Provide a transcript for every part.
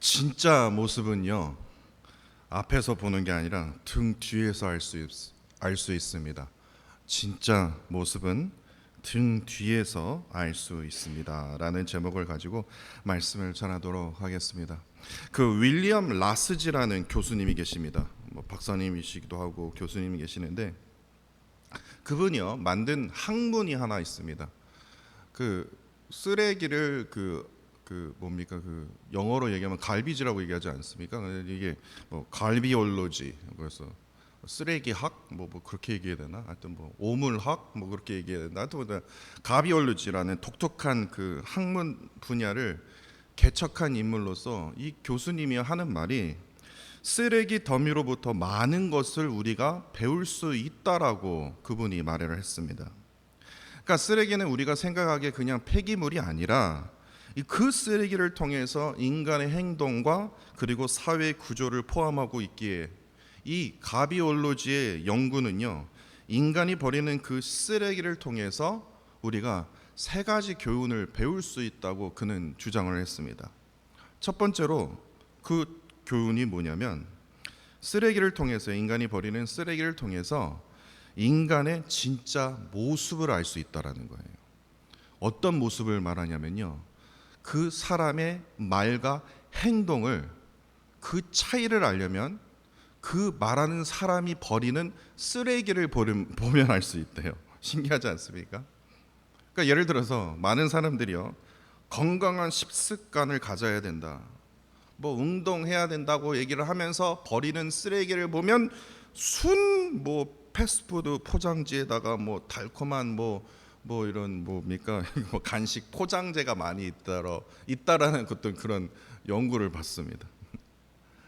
진짜 모습은요, 앞에서 보는 게 아니라 등 뒤에서 알 수 있습니다. 진짜 모습은 등 뒤에서 알 수 있습니다. 라는 제목을 가지고 말씀을 전하도록 하겠습니다. 그 윌리엄 라스지라는 교수님이 계십니다. 박사님이시기도 하고 교수님이 계시는데, 그분이요 만든 학문이 하나 있습니다. 그 쓰레기를 뭡니까, 그 영어로 얘기하면 갈비지라고 얘기하지 않습니까? 이게 갈비올로지, 그래서 쓰레기학 뭐 그렇게 얘기해야 되나? 하여튼 오물학 뭐 그렇게 얘기해야 되나? 하여튼 가비올로지라는 독특한 그 학문 분야를 개척한 인물로서 이 교수님이 하는 말이, 쓰레기 더미로부터 많은 것을 우리가 배울 수 있다라고 그분이 말을 했습니다. 그러니까 쓰레기는 우리가 생각하기에 그냥 폐기물이 아니라 그 쓰레기를 통해서 인간의 행동과 그리고 사회 구조를 포함하고 있기에, 이 가비올로지의 연구는요, 인간이 버리는 그 쓰레기를 통해서 우리가 세 가지 교훈을 배울 수 있다고 그는 주장을 했습니다. 첫 번째로 그 교훈이 뭐냐면, 쓰레기를 통해서, 인간이 버리는 쓰레기를 통해서 인간의 진짜 모습을 알 수 있다라는 거예요. 어떤 모습을 말하냐면요, 그 사람의 말과 행동을, 그 차이를 알려면 그 말하는 사람이 버리는 쓰레기를 보면 알 수 있대요. 신기하지 않습니까? 그러니까 예를 들어서 많은 사람들이요, 건강한 식습관을 가져야 된다, 운동해야 된다고 얘기를 하면서 버리는 쓰레기를 보면 패스트푸드 포장지에다가 달콤한 이런 뭡니까 간식 포장재가 많이 있다라는 어떤 그런 연구를 봤습니다.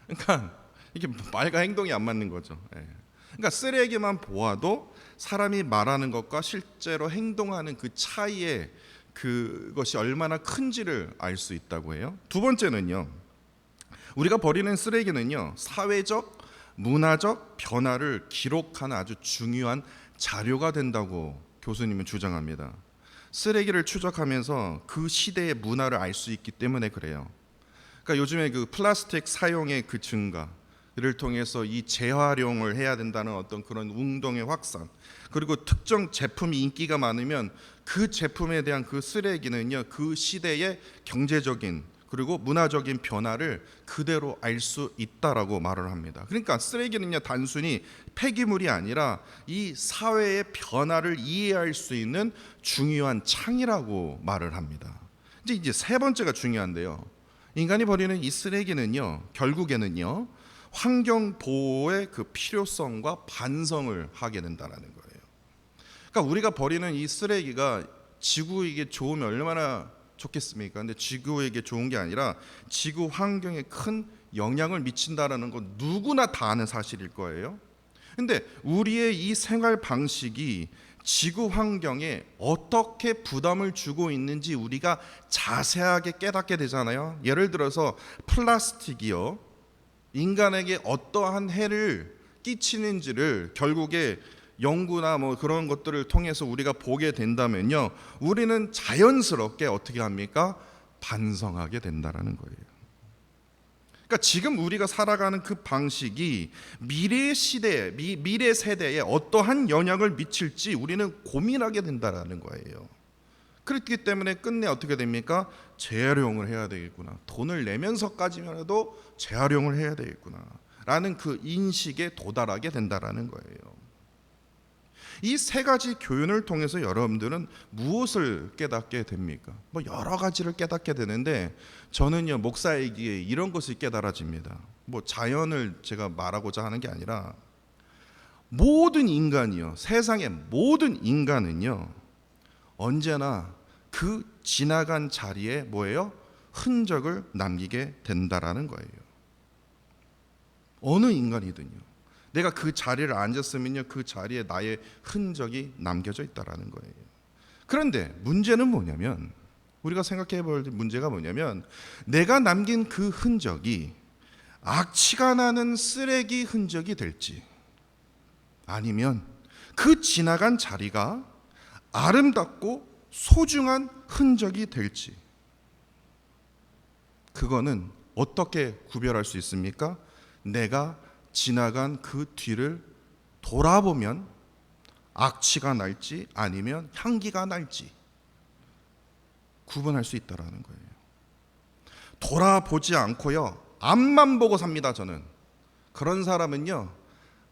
그러니까 이게 말과 행동이 안 맞는 거죠. 그러니까 쓰레기만 보아도 사람이 말하는 것과 실제로 행동하는 그 차이에 그것이 얼마나 큰지를 알 수 있다고 해요. 두 번째는요, 우리가 버리는 쓰레기는요, 사회적, 문화적 변화를 기록하는 아주 중요한 자료가 된다고 교수님은 주장합니다. 쓰레기를 추적하면서 그 시대의 문화를 알 수 있기 때문에 그래요. 그러니까 요즘에 그 플라스틱 사용의 그 증가를 통해서 이 재활용을 해야 된다는 어떤 그런 운동의 확산, 그리고 특정 제품이 인기가 많으면 그 제품에 대한 그 쓰레기는요, 그 시대의 경제적인 그리고 문화적인 변화를 그대로 알 수 있다라고 말을 합니다. 그러니까 쓰레기는요, 단순히 폐기물이 아니라 이 사회의 변화를 이해할 수 있는 중요한 창이라고 말을 합니다. 이제 세 번째가 중요한데요, 인간이 버리는 이 쓰레기는요, 결국에는요, 환경 보호의 그 필요성과 반성을 하게 된다는 거예요. 그러니까 우리가 버리는 이 쓰레기가 지구에게 좋으면 얼마나 좋겠습니까? 근데 지구에게 좋은 게 아니라 지구 환경에 큰 영향을 미친다라는 건 누구나 다 아는 사실일 거예요. 근데 우리의 이 생활 방식이 지구 환경에 어떻게 부담을 주고 있는지 우리가 자세하게 깨닫게 되잖아요. 예를 들어서 플라스틱이요, 인간에게 어떠한 해를 끼치는지를 결국에 연구나 그런 것들을 통해서 우리가 보게 된다면요, 우리는 자연스럽게 어떻게 합니까? 반성하게 된다라는 거예요. 그러니까 지금 우리가 살아가는 그 방식이 미래 시대에, 미래 세대에 어떠한 영향을 미칠지 우리는 고민하게 된다라는 거예요. 그렇기 때문에 끝내 어떻게 됩니까? 재활용을 해야 되겠구나, 돈을 내면서까지라도 재활용을 해야 되겠구나 라는 그 인식에 도달하게 된다라는 거예요. 이 세 가지 교훈을 통해서 여러분들은 무엇을 깨닫게 됩니까? 여러 가지를 깨닫게 되는데, 저는요, 목사이기에 이런 것이 깨달아집니다. 자연을 제가 말하고자 하는 게 아니라, 모든 인간이요, 세상의 모든 인간은요, 언제나 그 지나간 자리에 흔적을 남기게 된다라는 거예요. 어느 인간이든요, 내가 그 자리를 앉았으면요, 그 자리에 나의 흔적이 남겨져 있다라는 거예요. 그런데 문제는 뭐냐면, 우리가 생각해 볼 문제가 뭐냐면, 내가 남긴 그 흔적이 악취가 나는 쓰레기 흔적이 될지, 아니면 그 지나간 자리가 아름답고 소중한 흔적이 될지, 그거는 어떻게 구별할 수 있습니까? 내가 지나간 그 뒤를 돌아보면 악취가 날지 아니면 향기가 날지 구분할 수 있다라는 거예요. 돌아보지 않고요, 앞만 보고 삽니다. 저는 그런 사람은요,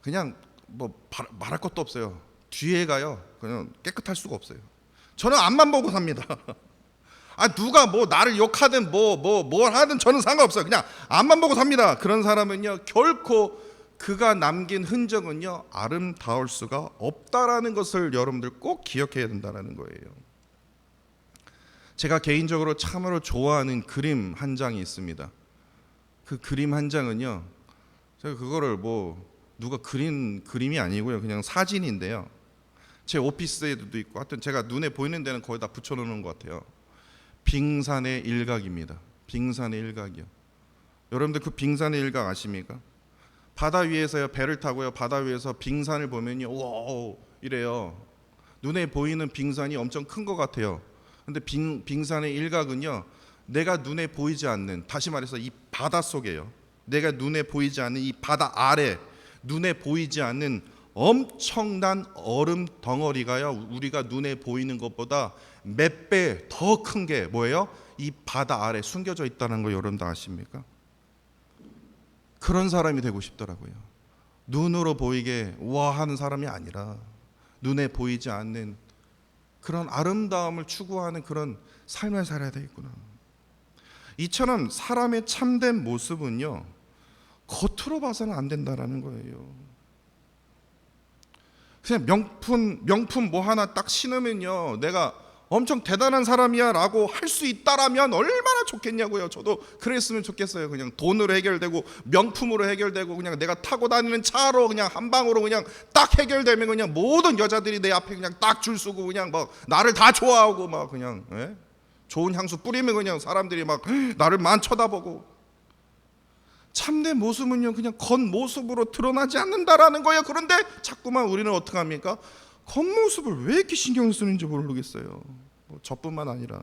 그냥 뭐 말할 것도 없어요. 뒤에 가요, 그냥 깨끗할 수가 없어요. 저는 앞만 보고 삽니다. 누가 뭐 나를 욕하든 뭘 하든 저는 상관없어요. 그냥 앞만 보고 삽니다. 그런 사람은요, 결코 그가 남긴 흔적은요, 아름다울 수가 없다라는 것을 여러분들 꼭 기억해야 된다는 거예요. 제가 개인적으로 참으로 좋아하는 그림 한 장이 있습니다. 그 그림 한 장은요, 제가 그거를 뭐 누가 그린 그림이 아니고요, 그냥 사진인데요. 제 오피스에도 있고, 하여튼 제가 눈에 보이는 데는 거의 다 붙여놓는 것 같아요. 빙산의 일각입니다. 빙산의 일각이요. 여러분들 그 빙산의 일각 아십니까? 바다 위에서요, 배를 타고요, 바다 위에서 빙산을 보면요, 와 이래요. 눈에 보이는 빙산이 엄청 큰 것 같아요. 근데 빙산의 일각은요, 내가 눈에 보이지 않는, 다시 말해서 이 바다 속에요, 내가 눈에 보이지 않는 이 바다 아래, 눈에 보이지 않는 엄청난 얼음 덩어리가요, 우리가 눈에 보이는 것보다 몇 배 더 큰 게 뭐예요? 이 바다 아래 숨겨져 있다는 거 여러분 다 아십니까? 그런 사람이 되고 싶더라고요. 눈으로 보이게 와 하는 사람이 아니라 눈에 보이지 않는 그런 아름다움을 추구하는 그런 삶을 살아야 되겠구나. 이처럼 사람의 참된 모습은요, 겉으로 봐서는 안 된다라는 거예요. 그냥 명품 뭐 하나 딱 신으면요, 내가 엄청 대단한 사람이야 라고 할 수 있다라면 얼마나 좋겠냐고요. 저도 그랬으면 좋겠어요. 그냥 돈으로 해결되고 명품으로 해결되고 그냥 내가 타고 다니는 차로 그냥 한 방으로 그냥 딱 해결되면 그냥 모든 여자들이 내 앞에 그냥 딱 줄 서고 그냥 막 나를 다 좋아하고 막 그냥 좋은 향수 뿌리면 그냥 사람들이 막 나를 만 쳐다보고. 참된 모습은요, 그냥 겉모습으로 드러나지 않는다라는 거예요. 그런데 자꾸만 우리는 어떻게 합니까? 겉모습을 왜 이렇게 신경 쓰는지 모르겠어요. 저뿐만 아니라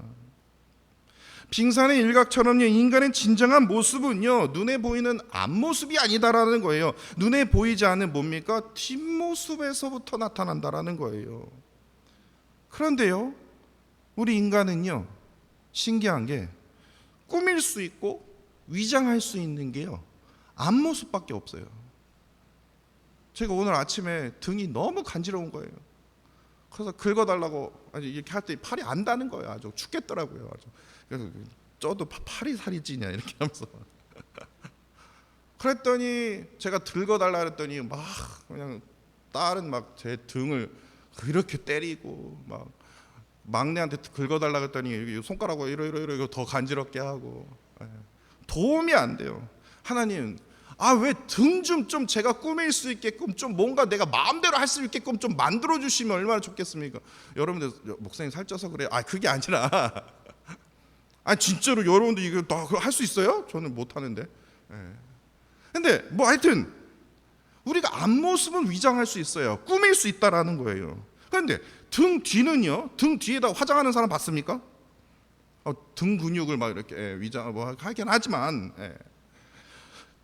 빙산의 일각처럼요, 인간의 진정한 모습은요, 눈에 보이는 앞모습이 아니다라는 거예요. 눈에 보이지 않는 뭡니까? 뒷모습에서부터 나타난다라는 거예요. 그런데요, 우리 인간은요, 신기한 게 꾸밀 수 있고 위장할 수 있는 게요, 앞모습밖에 없어요. 제가 오늘 아침에 등이 너무 간지러운 거예요. 그래서 긁어달라고 이렇게 할 때 팔이 안 닿는 거예요. 아주 죽겠더라고요. 아주. 그래서 쪄도 팔이 살이 찌냐 이렇게 하면서. 그랬더니 제가 긁어달라 그랬더니 막 그냥 딸은 막 제 등을 이렇게 때리고 막 막내한테 긁어달라 그랬더니 손가락으로 이러 더 간지럽게 하고. 도움이 안 돼요. 하나님, 왜 등 좀 제가 꾸밀 수 있게끔 좀 뭔가 내가 마음대로 할 수 있게끔 좀 만들어 주시면 얼마나 좋겠습니까? 여러분들 목사님 살쪄서 그래요. 그게 아니라 진짜로 여러분들 이거 다 할 수 있어요? 저는 못 하는데. 근데 뭐 하여튼 우리가 앞모습은 위장할 수 있어요. 꾸밀 수 있다라는 거예요. 그런데 등 뒤는요, 등 뒤에다 화장하는 사람 봤습니까? 등 근육을 막 이렇게 위장 뭐 하긴 하지만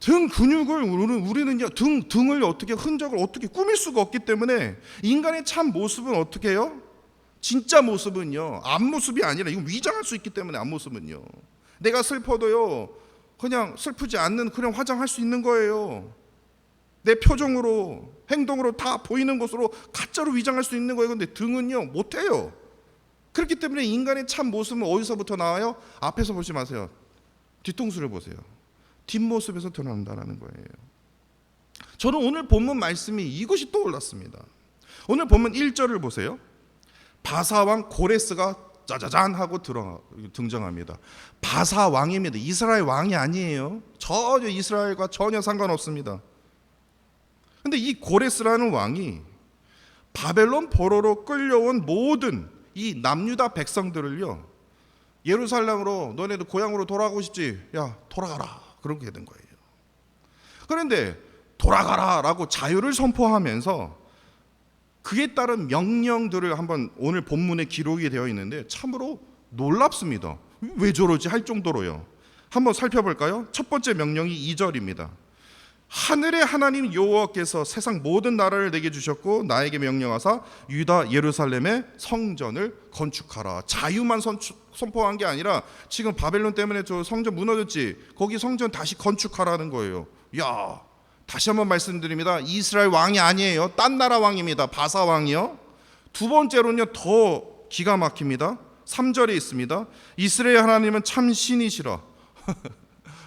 등 근육을 우리는요, 등을 어떻게 흔적을 어떻게 꾸밀 수가 없기 때문에 인간의 참 모습은 어떻게 해요? 진짜 모습은요, 앞모습이 아니라 이건 위장할 수 있기 때문에 앞모습은요, 내가 슬퍼도요 그냥 슬프지 않는 그냥 화장할 수 있는 거예요. 내 표정으로 행동으로 다 보이는 것으로 가짜로 위장할 수 있는 거예요. 근데 등은요 못해요. 그렇기 때문에 인간의 참 모습은 어디서부터 나와요? 앞에서 보지 마세요. 뒤통수를 보세요. 뒷모습에서 드러난다는 거예요. 저는 오늘 본문 말씀이 이것이 떠올랐습니다. 오늘 본문 1절을 보세요. 바사왕 고레스가 짜자잔 하고 등장합니다. 바사왕입니다. 이스라엘 왕이 아니에요. 전혀 이스라엘과 전혀 상관없습니다. 근데 이 고레스라는 왕이 바벨론 포로로 끌려온 모든 이 남유다 백성들을요, 예루살렘으로 너네들 고향으로 돌아가고 싶지? 야 돌아가라, 그렇게 된 거예요. 그런데 돌아가라라고 자유를 선포하면서 그에 따른 명령들을 한번 오늘 본문에 기록이 되어 있는데 참으로 놀랍습니다. 왜 저러지 할 정도로요. 한번 살펴볼까요? 첫 번째 명령이 2절입니다. 하늘의 하나님 여호와께서 세상 모든 나라를 내게 주셨고 나에게 명령하사 유다 예루살렘의 성전을 건축하라. 자유만 선포한 게 아니라 지금 바벨론 때문에 저 성전 무너졌지, 거기 성전 다시 건축하라는 거예요. 야, 다시 한번 말씀드립니다. 이스라엘 왕이 아니에요. 딴 나라 왕입니다. 바사 왕이요. 두 번째로는요, 더 기가 막힙니다. 3절에 있습니다. 이스라엘 하나님은 참 신이시라.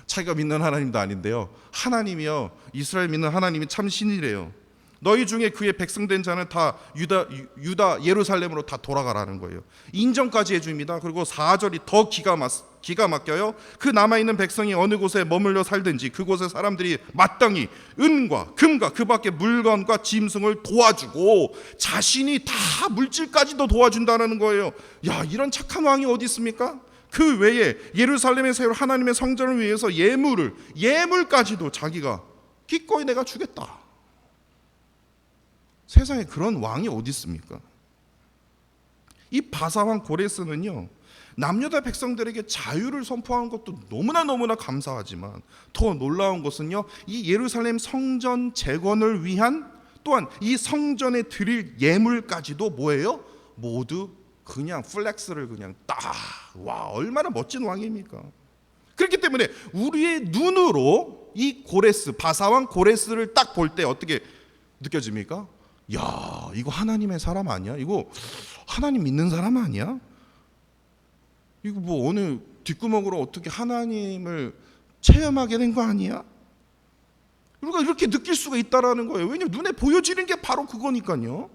자기가 믿는 하나님도 아닌데요, 하나님이요, 이스라엘 믿는 하나님이 참 신이래요. 너희 중에 그의 백성된 자는 다 유다 예루살렘으로 다 돌아가라는 거예요. 인정까지 해줍니다. 그리고 4절이 더 기가 막혀요. 그 남아있는 백성이 어느 곳에 머물러 살든지 그곳의 사람들이 마땅히 은과 금과 그 밖에 물건과 짐승을 도와주고 자신이 다 물질까지도 도와준다는 거예요. 야, 이런 착한 왕이 어디 있습니까? 그 외에 예루살렘에 세울 하나님의 성전을 위해서 예물까지도 자기가 기꺼이 내가 주겠다. 세상에 그런 왕이 어디 있습니까? 이 바사왕 고레스는요, 남유다 백성들에게 자유를 선포하는 것도 너무나 감사하지만 더 놀라운 것은요, 이 예루살렘 성전 재건을 위한 또한 이 성전에 드릴 예물까지도 뭐예요? 모두 그냥 플렉스를 그냥 와, 얼마나 멋진 왕입니까? 그렇기 때문에 우리의 눈으로 이 고레스, 바사왕 고레스를 딱 볼 때 어떻게 느껴집니까? 야, 이거 하나님의 사람 아니야? 이거 하나님 믿는 사람 아니야? 이거 뭐 어느 뒷구멍으로 어떻게 하나님을 체험하게 된 거 아니야? 우리가 이렇게 느낄 수가 있다라는 거예요. 왜냐하면 눈에 보여지는 게 바로 그거니까요.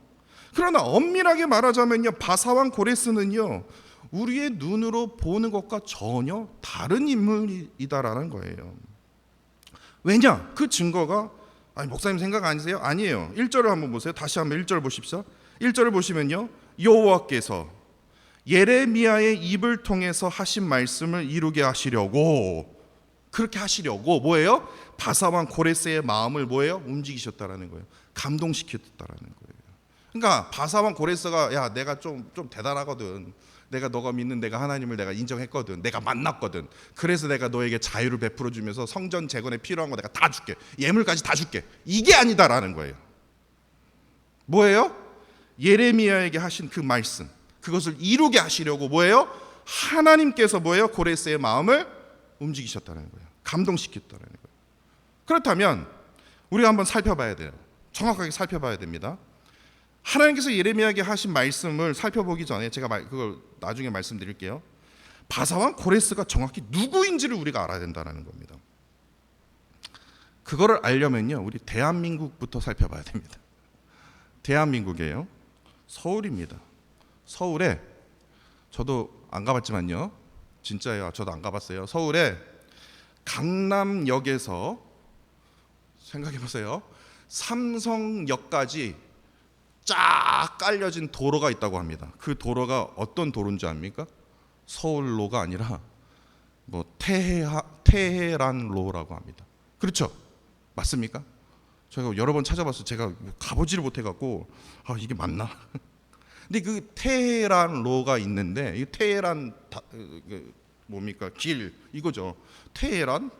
그러나 엄밀하게 말하자면요, 바사왕 고레스는요, 우리의 눈으로 보는 것과 전혀 다른 인물이다라는 거예요. 왜냐? 그 증거가, 아니 목사님 생각 아니세요? 아니에요. 1절을 한번 보세요. 다시 한번 1절 보십시오. 1절을 보시면요, 여호와께서 예레미야의 입을 통해서 하신 말씀을 이루게 하시려고, 그렇게 하시려고 뭐예요? 바사왕 고레스의 마음을 뭐예요? 움직이셨다라는 거예요. 감동시켰다라는 거예요. 그러니까 바사왕 고레스가, 야, 내가 좀 대단하거든. 내가 너가 믿는 내가 하나님을 내가 인정했거든. 내가 만났거든. 그래서 내가 너에게 자유를 베풀어 주면서 성전 재건에 필요한 거 내가 다 줄게. 예물까지 다 줄게. 이게 아니다라는 거예요. 뭐예요? 예레미야에게 하신 그 말씀, 그것을 이루게 하시려고 뭐예요? 하나님께서 뭐예요? 고레스의 마음을 움직이셨다는 거예요. 감동시켰다는 거예요. 그렇다면 우리가 한번 살펴봐야 돼요. 정확하게 살펴봐야 됩니다. 하나님께서 예레미야에게 하신 말씀을 살펴보기 전에 제가 그걸 나중에 말씀드릴게요. 바사왕 고레스가 정확히 누구인지를 우리가 알아야 된다는 겁니다. 그거를 알려면요, 우리 대한민국부터 살펴봐야 됩니다. 대한민국이에요. 서울입니다. 서울에, 저도 안 가봤지만요, 진짜예요, 저도 안 가봤어요. 서울에 강남역에서 생각해보세요. 삼성역까지 쫙 깔려진 도로가 있다고 합니다. 그 도로가 어떤 도로인지 압니까? 서울로가 아니라 뭐 테헤란로라고 합니다. 그렇죠? 맞습니까? 제가 여러 번 찾아봤어요. 제가 가보지를 못해갖고 이게 맞나? 근데 그 테헤란로가 있는데, 이 테헤란 뭡니까? 길 이거죠. 테헤란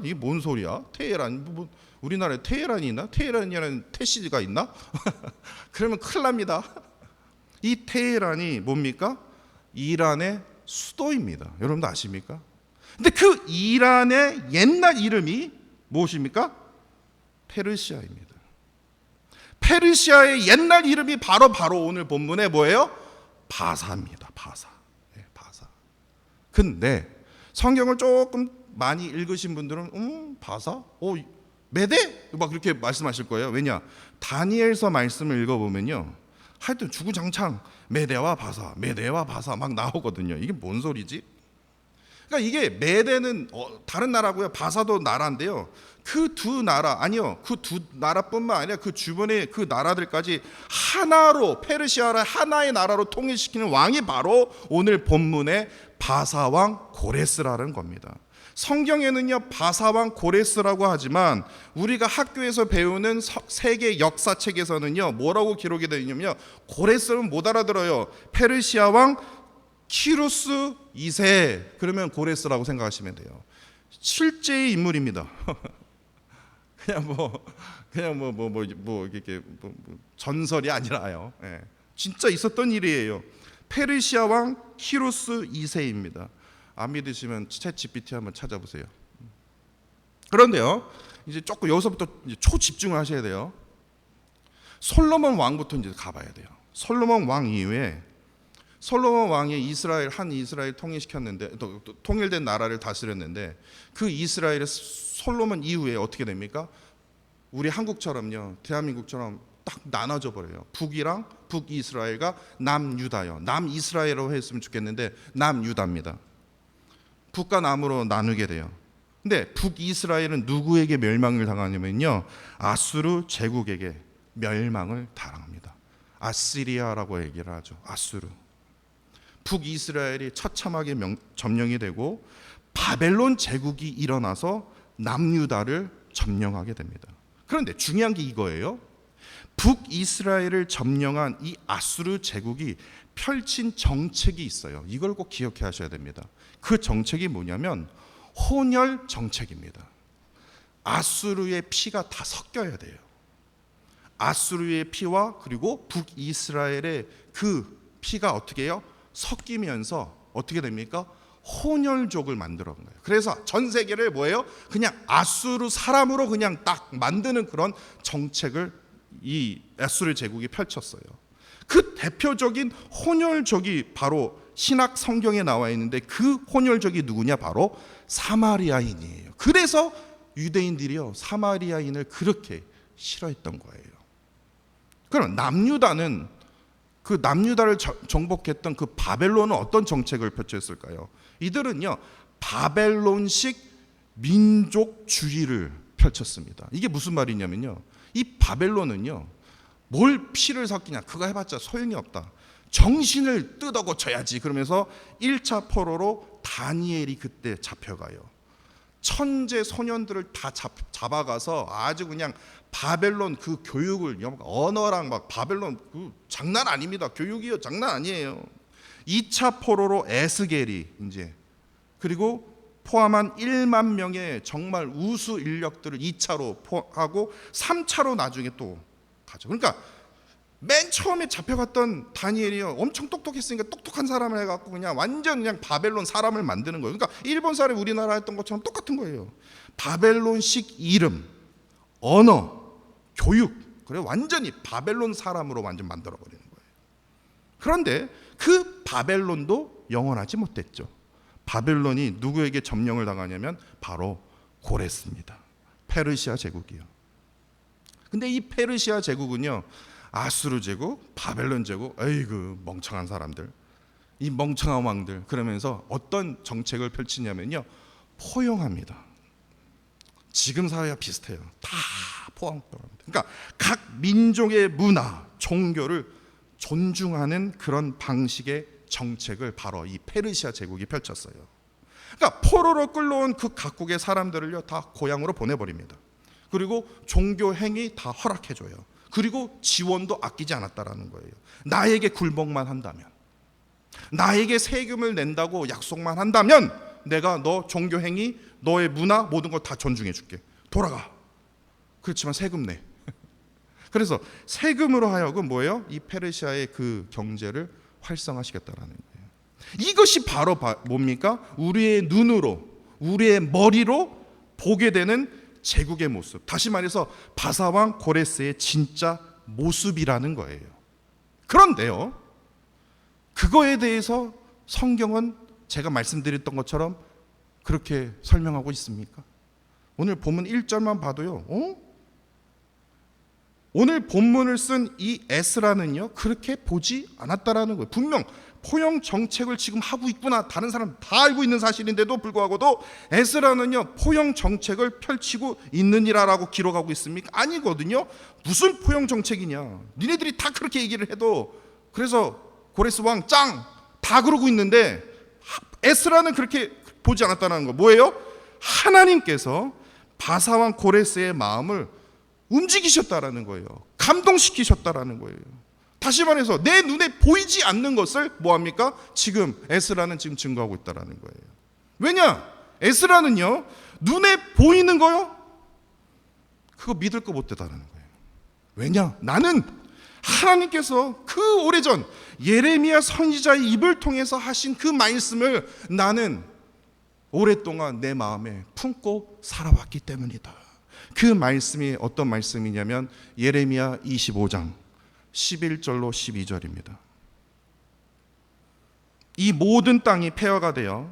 이게 뭔 소리야? 테헤란 뭐 우리나라에 테헤란이 있나? 테헤란이라는 태시가 있나? 그러면 큰일 납니다. 이 테헤란이 뭡니까? 이란의 수도입니다. 여러분도 아십니까? 근데 그 이란의 옛날 이름이 무엇입니까? 페르시아입니다. 페르시아의 옛날 이름이 바로 오늘 본문에 뭐예요? 바사입니다. 바사. 네, 바사. 근데 성경을 조금 많이 읽으신 분들은 바사? 메대? 막 그렇게 말씀하실 거예요. 왜냐? 다니엘서 말씀을 읽어보면요, 하여튼 주구장창 메대와 바사 막 나오거든요. 이게 뭔 소리지? 그러니까 이게 메대는 다른 나라고요, 바사도 나라인데요, 그 두 나라, 아니요, 그 두 나라뿐만 아니라 그 주변의 그 나라들까지 하나로, 페르시아를 하나의 나라로 통일시키는 왕이 바로 오늘 본문의 바사왕 고레스라는 겁니다. 성경에는요, 바사왕 고레스라고 하지만 우리가 학교에서 배우는 세계 역사책에서는요, 뭐라고 기록이 되어 있냐면요, 고레스는 못 알아들어요. 페르시아 왕 키루스 2세, 그러면 고레스라고 생각하시면 돼요. 실제의 인물입니다. 이렇게 전설이 아니라요. 예. 진짜 있었던 일이에요. 페르시아 왕 키루스 2세입니다. 안 믿으시면 챗 GPT 한번 찾아보세요. 그런데요, 이제 조금 여기서부터 이제 초집중을 하셔야 돼요. 솔로몬 왕부터 이제 가봐야 돼요. 솔로몬 왕 이후에 솔로몬 왕이 이스라엘 통일시켰는데 또 통일된 나라를 다스렸는데 그 이스라엘의 솔로몬 이후에 어떻게 됩니까? 우리 한국처럼요, 대한민국처럼 딱 나눠져 버려요. 북이스라엘과 남유다요. 남이스라엘로 했으면 좋겠는데 남유다입니다. 북과 남으로 나누게 돼요. 근데 북이스라엘은 누구에게 멸망을 당하냐면요, 아수르 제국에게 멸망을 당합니다. 아시리아라고 얘기를 하죠. 아수르. 북이스라엘이 처참하게 점령이 되고 바벨론 제국이 일어나서 남유다를 점령하게 됩니다. 그런데 중요한 게 이거예요. 북이스라엘을 점령한 이 아수르 제국이 펼친 정책이 있어요. 이걸 꼭 기억해 하셔야 됩니다. 그 정책이 뭐냐면 혼혈 정책입니다. 아수르의 피가 다 섞여야 돼요. 아수르의 피와 그리고 북이스라엘의 그 피가 어떻게 해요? 섞이면서 어떻게 됩니까? 혼혈족을 만들어 온 거예요. 그래서 전 세계를 뭐예요? 그냥 아수르 사람으로 그냥 딱 만드는 그런 정책을 이 아수르 제국이 펼쳤어요. 그 대표적인 혼혈족이 바로 신약 성경에 나와 있는데 그 혼혈족이 누구냐? 바로 사마리아인이에요. 그래서 유대인들이요, 사마리아인을 그렇게 싫어했던 거예요. 그럼 남유다는 그 남유다를 정복했던 그 바벨론은 어떤 정책을 펼쳤을까요? 이들은요, 바벨론식 민족주의를 펼쳤습니다. 이게 무슨 말이냐면요, 이 바벨론은요, 뭘 피를 섞이냐, 그거 해봤자 소용이 없다. 정신을 뜯어 고쳐야지. 그러면서 1차 포로로 다니엘이 그때 잡혀가요. 천재 소년들을 다 잡아가서 아주 그냥 바벨론 그 교육을, 언어랑 막 바벨론 그 장난 아닙니다. 교육이요, 장난 아니에요. 2차 포로로 에스겔이 이제, 그리고 포함한 1만 명의 정말 우수 인력들을 2차로 하고 3차로 나중에 또 가죠. 그러니까 맨 처음에 잡혀갔던 다니엘이요, 엄청 똑똑했으니까 똑똑한 사람을 해갖고 그냥 완전 그냥 바벨론 사람을 만드는 거예요. 그러니까 일본 사람이 우리나라 했던 것처럼 똑같은 거예요. 바벨론식 이름, 언어, 교육, 그래 완전히 바벨론 사람으로 완전 만들어 버리는 거예요. 그런데 그 바벨론도 영원하지 못했죠. 바벨론이 누구에게 점령을 당하냐면 바로 고레스입니다. 페르시아 제국이요. 근데 이 페르시아 제국은요, 아수르 제국, 바벨론 제국, 에이그 멍청한 사람들, 이 멍청한 왕들, 그러면서 어떤 정책을 펼치냐면요, 포용합니다. 지금 사회와 비슷해요. 다 포용합니다. 그러니까 각 민족의 문화, 종교를 존중하는 그런 방식의 정책을 바로 이 페르시아 제국이 펼쳤어요. 그러니까 포로로 끌려온 그 각국의 사람들을요, 다 고향으로 보내버립니다. 그리고 종교 행위 다 허락해줘요. 그리고 지원도 아끼지 않았다라는 거예요. 나에게 굴복만 한다면, 나에게 세금을 낸다고 약속만 한다면 내가 너 종교 행위, 너의 문화 모든 걸 다 존중해 줄게. 돌아가. 그렇지만 세금 내. 그래서 세금으로 하여금 뭐예요? 이 페르시아의 그 경제를 활성화시켰다라는 거예요. 이것이 바로 뭡니까? 우리의 눈으로, 우리의 머리로 보게 되는 제국의 모습. 다시 말해서 바사왕 고레스의 진짜 모습이라는 거예요. 그런데요, 그거에 대해서 성경은 제가 말씀드렸던 것처럼 그렇게 설명하고 있습니까? 오늘 본문 1절만 봐도요, 오늘 본문을 쓴 이 에스라는요, 그렇게 보지 않았다라는 거예요. 분명 포용 정책을 지금 하고 있구나, 다른 사람 다 알고 있는 사실인데도 불구하고도 에스라는요, 포용 정책을 펼치고 있느니라라고 기록하고 있습니까? 아니거든요. 무슨 포용 정책이냐, 니네들이 다 그렇게 얘기를 해도. 그래서 고레스 왕 짱 다 그러고 있는데 에스라는 그렇게 보지 않았다는 거. 뭐예요? 하나님께서 바사왕 고레스의 마음을 움직이셨다라는 거예요. 감동시키셨다라는 거예요. 다시 말해서 내 눈에 보이지 않는 것을 뭐합니까? 지금 에스라는 지금 증거하고 있다라는 거예요. 왜냐? 에스라는요, 눈에 보이는 거요? 그거 믿을 거 못 되다는 거예요. 왜냐? 나는 하나님께서 그 오래전 예레미야 선지자의 입을 통해서 하신 그 말씀을 나는 오랫동안 내 마음에 품고 살아왔기 때문이다. 그 말씀이 어떤 말씀이냐면 예레미야 25장 11절로 12절입니다. 이 모든 땅이 폐허가 되어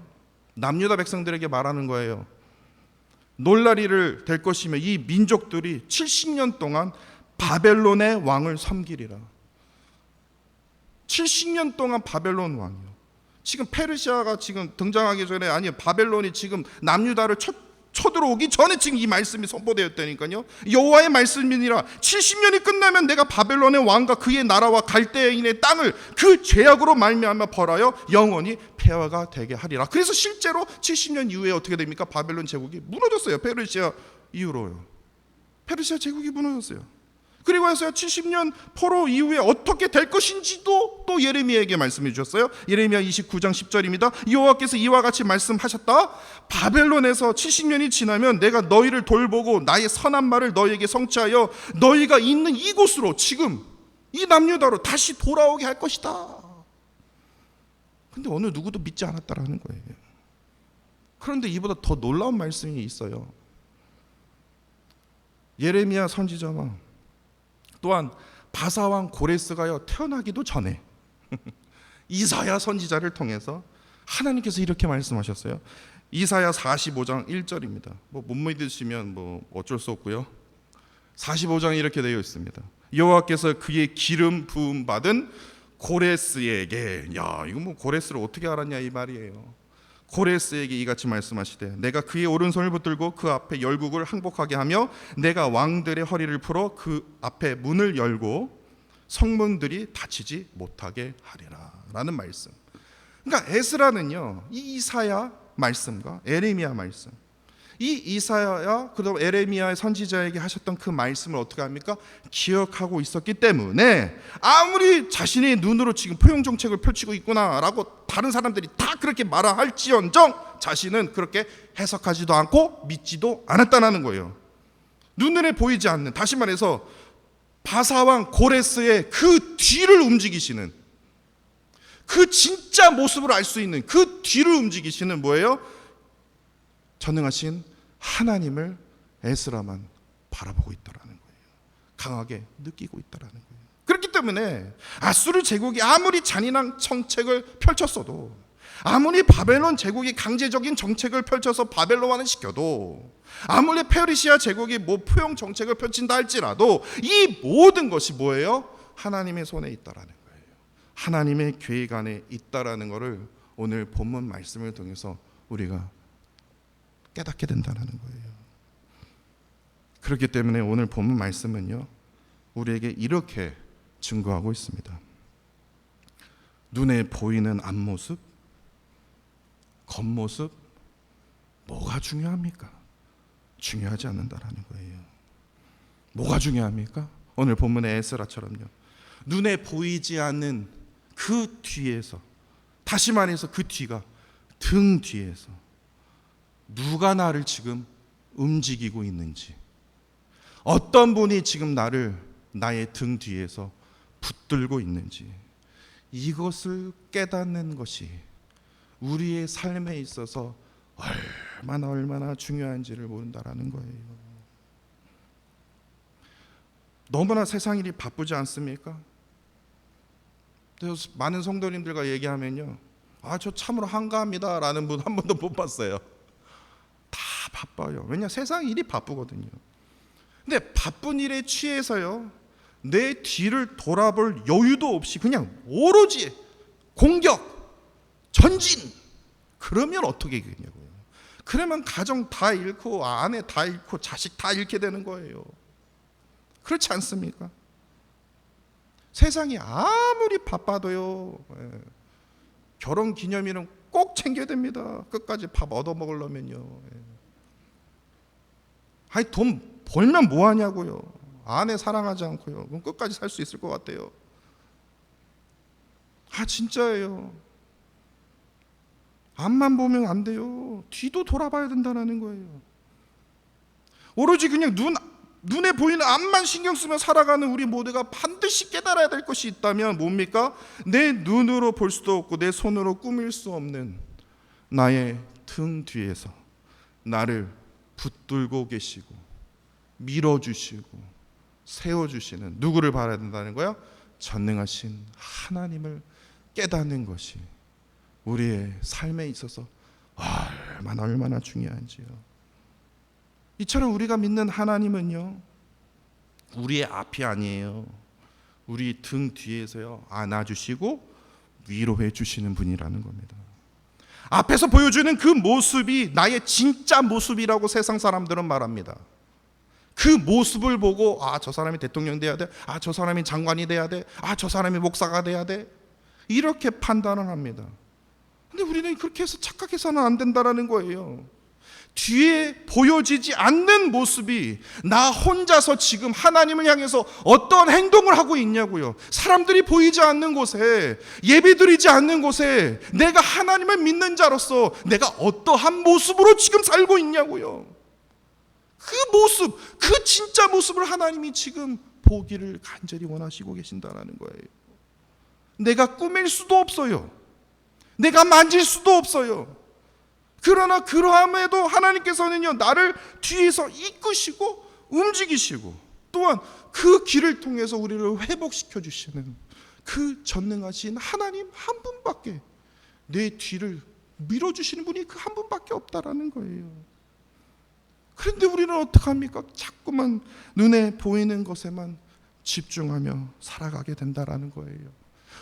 남유다 백성들에게 말하는 거예요. 놀라리를 될 것이며 이 민족들이 70년 동안 바벨론의 왕을 섬기리라. 70년 동안 바벨론 왕이요. 지금 페르시아가 지금 등장하기 전에, 아니 바벨론이 지금 남유다를 쳐들어오기 전에 지금 이 말씀이 선포되었다니까요. 여호와의 말씀이니라. 70년이 끝나면 내가 바벨론의 왕과 그의 나라와 갈대인의 땅을 그 죄악으로 말미암아 벌하여 영원히 폐허가 되게 하리라. 그래서 실제로 70년 이후에 어떻게 됩니까? 바벨론 제국이 무너졌어요. 페르시아 이후로요. 페르시아 제국이 무너졌어요. 그리고 해서 70년 포로 이후에 어떻게 될 것인지도 또 예레미야에게 말씀해 주셨어요. 예레미야 29장 10절입니다. 여호와께서 이와 같이 말씀하셨다. 바벨론에서 70년이 지나면 내가 너희를 돌보고 나의 선한 말을 너희에게 성취하여 너희가 있는 이곳으로, 지금 이 남유다로 다시 돌아오게 할 것이다. 근데 어느 누구도 믿지 않았다라는 거예요. 그런데 이보다 더 놀라운 말씀이 있어요. 예레미야 선지자와 또한 바사왕 고레스가요 태어나기도 전에 이사야 선지자를 통해서 하나님께서 이렇게 말씀하셨어요. 이사야 45장 1절입니다. 못 믿으시면 어쩔 수 없고요. 45장에 이렇게 되어 있습니다. 여호와께서 그의 기름 부음 받은 고레스에게, 야 이거 고레스를 어떻게 알았냐 이 말이에요. 고레스에게 이같이 말씀하시되 내가 그의 오른손을 붙들고 그 앞에 열국을 항복하게 하며 내가 왕들의 허리를 풀어 그 앞에 문을 열고 성문들이 닫히지 못하게 하리라 라는 말씀. 그러니까 에스라는요 이 이사야 말씀과 에레미야 말씀, 이 이사야 그다음 에레미야의 선지자에게 하셨던 그 말씀을 어떻게 합니까? 기억하고 있었기 때문에 아무리 자신의 눈으로 지금 포용 정책을 펼치고 있구나라고 다른 사람들이 다 그렇게 말할지언정 자신은 그렇게 해석하지도 않고 믿지도 않았다는 거예요. 눈에 보이지 않는, 다시 말해서 바사왕 고레스의 그 뒤를 움직이시는, 그 진짜 모습을 알 수 있는 그 뒤를 움직이시는 뭐예요? 전능하신 하나님을 에스라만 바라보고 있다라는 거예요. 강하게 느끼고 있다라는 거예요. 그렇기 때문에 아수르 제국이 아무리 잔인한 정책을 펼쳤어도, 아무리 바벨론 제국이 강제적인 정책을 펼쳐서 바벨론화는 시켜도, 아무리 페르시아 제국이 포용 정책을 펼친다 할지라도 이 모든 것이 뭐예요? 하나님의 손에 있다라는 거예요. 하나님의 계획 안에 있다라는 것을 오늘 본문 말씀을 통해서 우리가 깨닫게 된다는 거예요. 그렇기 때문에 오늘 본문 말씀은요 우리에게 이렇게 증거하고 있습니다. 눈에 보이는 앞모습, 겉모습 뭐가 중요합니까? 중요하지 않는다라는 거예요. 뭐가 중요합니까? 오늘 본문의 에스라처럼요 눈에 보이지 않는 그 뒤에서, 다시 말해서 그 뒤가 등 뒤에서 누가 나를 지금 움직이고 있는지, 어떤 분이 지금 나의 등 뒤에서 붙들고 있는지, 이것을 깨닫는 것이 우리의 삶에 있어서 얼마나 중요한지를 모른다라는 거예요. 너무나 세상 일이 바쁘지 않습니까? 그래서 많은 성도님들과 얘기하면요, 저 참으로 한가합니다 라는 분 한 번도 못 봤어요. 다 바빠요. 왜냐, 세상 일이 바쁘거든요. 근데 바쁜 일에 취해서요 내 뒤를 돌아볼 여유도 없이 그냥 오로지 공격, 전진, 그러면 어떻게 되냐고요. 그러면 가정 다 잃고 아내 다 잃고 자식 다 잃게 되는 거예요. 그렇지 않습니까? 세상이 아무리 바빠도요 결혼 기념일은 꼭 챙겨야 됩니다. 끝까지 밥 얻어 먹으려면요. 아니 돈 벌면 뭐 하냐고요. 아내 사랑하지 않고요. 그럼 끝까지 살 수 있을 것 같아요. 진짜예요. 앞만 보면 안 돼요. 뒤도 돌아봐야 된다는 거예요. 오로지 그냥 눈에 보이는 앞만 신경 쓰며 살아가는 우리 모두가 반드시 깨달아야 될 것이 있다면 뭡니까? 내 눈으로 볼 수도 없고 내 손으로 꾸밀 수 없는 나의 등 뒤에서 나를 붙들고 계시고 밀어주시고 세워주시는 누구를 바라야 된다는 거야? 전능하신 하나님을 깨닫는 것이 우리의 삶에 있어서 얼마나 중요한지요. 이처럼 우리가 믿는 하나님은요, 우리의 앞이 아니에요. 우리 등 뒤에서요, 안아주시고 위로해 주시는 분이라는 겁니다. 앞에서 보여주는 그 모습이 나의 진짜 모습이라고 세상 사람들은 말합니다. 그 모습을 보고 저 사람이 대통령 돼야 돼, 저 사람이 장관이 돼야 돼, 저 사람이 목사가 돼야 돼, 이렇게 판단을 합니다. 근데 우리는 그렇게 해서 착각해서는 안 된다라는 거예요. 뒤에 보여지지 않는 모습이 나 혼자서 지금 하나님을 향해서 어떤 행동을 하고 있냐고요. 사람들이 보이지 않는 곳에, 예배드리지 않는 곳에 내가 하나님을 믿는 자로서 내가 어떠한 모습으로 지금 살고 있냐고요. 그 모습, 그 진짜 모습을 하나님이 지금 보기를 간절히 원하시고 계신다는 거예요. 내가 꾸밀 수도 없어요. 내가 만질 수도 없어요. 그러나 그러함에도 하나님께서는요, 나를 뒤에서 이끄시고 움직이시고 또한 그 길을 통해서 우리를 회복시켜 주시는 그 전능하신 하나님 한 분밖에, 내 뒤를 밀어주시는 분이 그 한 분밖에 없다라는 거예요. 그런데 우리는 어떡합니까? 자꾸만 눈에 보이는 것에만 집중하며 살아가게 된다라는 거예요.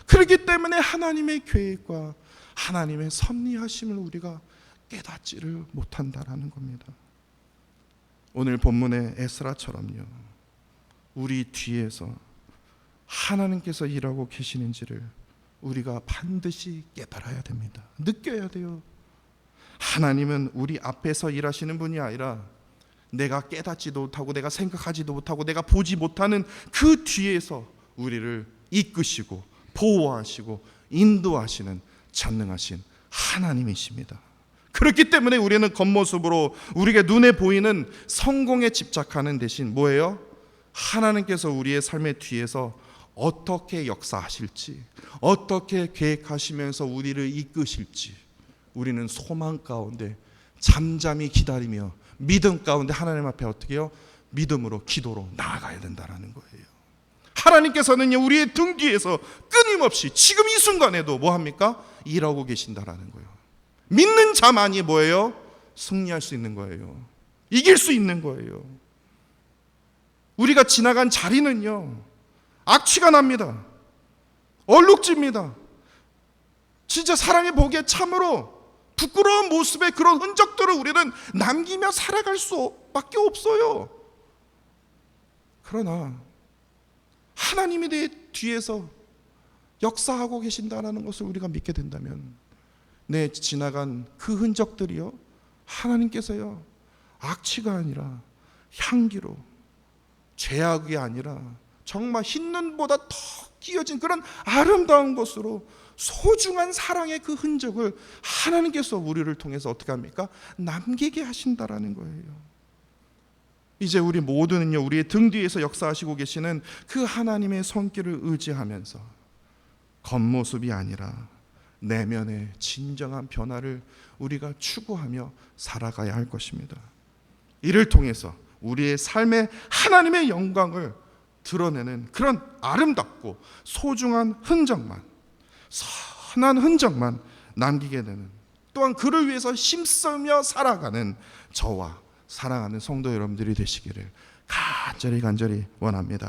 그렇기 때문에 하나님의 계획과 하나님의 섭리하심을 우리가 깨닫지를 못한다라는 겁니다. 오늘 본문의 에스라처럼요, 우리 뒤에서 하나님께서 일하고 계시는지를 우리가 반드시 깨달아야 됩니다. 느껴야 돼요. 하나님은 우리 앞에서 일하시는 분이 아니라 내가 깨닫지도 못하고 내가 생각하지도 못하고 내가 보지 못하는 그 뒤에서 우리를 이끄시고 보호하시고 인도하시는 전능하신 하나님이십니다. 그렇기 때문에 우리는 겉모습으로 우리가 눈에 보이는 성공에 집착하는 대신 뭐예요? 하나님께서 우리의 삶의 뒤에서 어떻게 역사하실지, 어떻게 계획하시면서 우리를 이끄실지 우리는 소망 가운데 잠잠히 기다리며 믿음 가운데 하나님 앞에 어떻게 해요? 믿음으로 기도로 나아가야 된다는 거예요. 하나님께서는요, 우리의 등 뒤에서 끊임없이 지금 이 순간에도 뭐 합니까? 일하고 계신다라는 거예요. 믿는 자만이 뭐예요? 승리할 수 있는 거예요. 이길 수 있는 거예요. 우리가 지나간 자리는요, 악취가 납니다. 얼룩집니다. 진짜 사람이 보기에 참으로 부끄러운 모습의 그런 흔적들을 우리는 남기며 살아갈 수밖에 없어요. 그러나 하나님이 내 뒤에서 역사하고 계신다는 것을 우리가 믿게 된다면 내 지나간 그 흔적들이요, 하나님께서요, 악취가 아니라 향기로, 죄악이 아니라 정말 흰 눈보다 더 끼어진 그런 아름다운 것으로 소중한 사랑의 그 흔적을 하나님께서 우리를 통해서 어떻게 합니까? 남기게 하신다라는 거예요. 이제 우리 모두는요, 우리의 등 뒤에서 역사하시고 계시는 그 하나님의 손길을 의지하면서 겉모습이 아니라 내면의 진정한 변화를 우리가 추구하며 살아가야 할 것입니다. 이를 통해서 우리의 삶에 하나님의 영광을 드러내는 그런 아름답고 소중한 흔적만, 선한 흔적만 남기게 되는, 또한 그를 위해서 힘쓰며 살아가는 저와 사랑하는 성도 여러분들이 되시기를 간절히 원합니다.